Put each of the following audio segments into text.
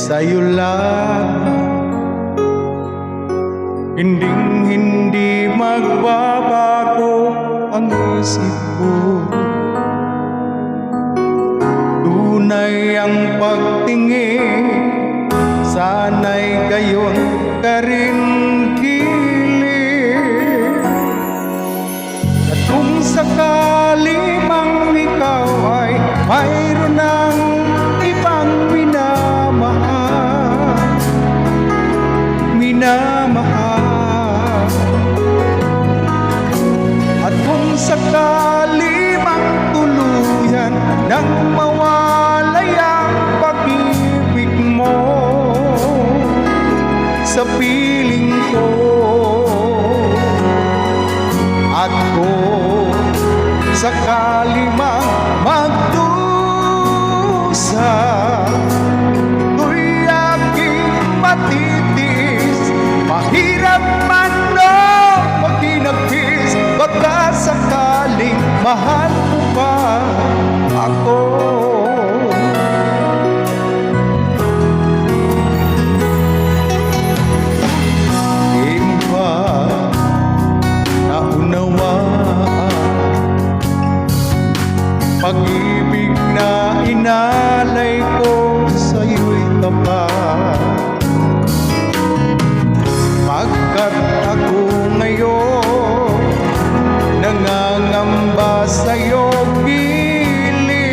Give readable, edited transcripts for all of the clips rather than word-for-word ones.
sa'yo lang. Hindi magbabago ang isip ko. Tunay ang pagtingin, sana'y gayon ka rin gilid. At kung sakali mang ikaw ay mayroon ng ibang minamahal, at kung sakali mang tuluyan nang mawalay ang pag-ibig mo sa piling ko, at kung sakali mang magdusa, ko'y aking matitiis. Mahirap man o maginagpis, baka sakaling mahal mo pa ako. Di mo ba naunawaan pag-ibig na inalay ko sa'yo'y tapat? Pagkat ako ngayon nangangamba sa'yo giliw,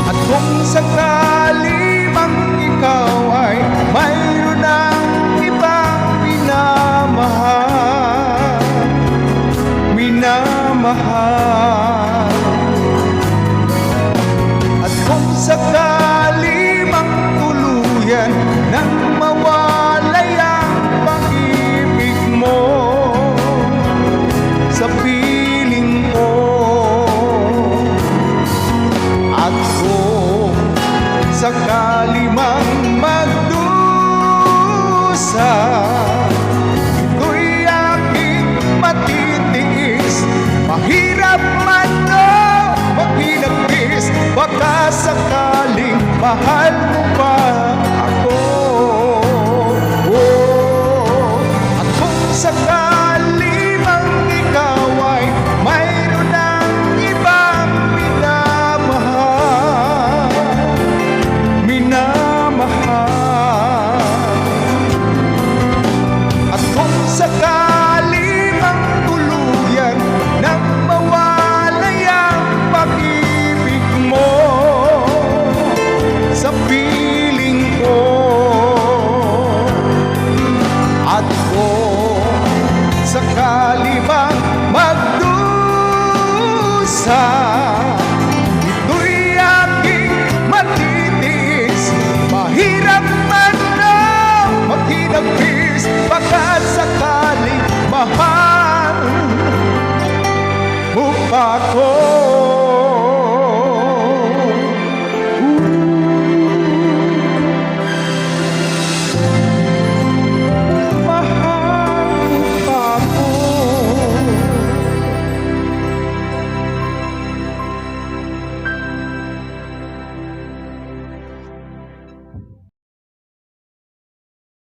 at kung sakali mang ikaw ay mayroon ng ibang minamahal, at kung sakali mang tuluyan nang mawalay ang pag-ibig mo sa piling ko, at kung sakali mang magdusa, ito'y aking matitiis. Mahirap man o maginagpis, baka sakaling mahal mo pa ako. At kung sakali mang ikaw ay mayroon ng ibang minamahal, at kung sakali mang tuluyan nang mawalay ang pag-ibig mo sa piling ko, at kung sakali mang magdusa,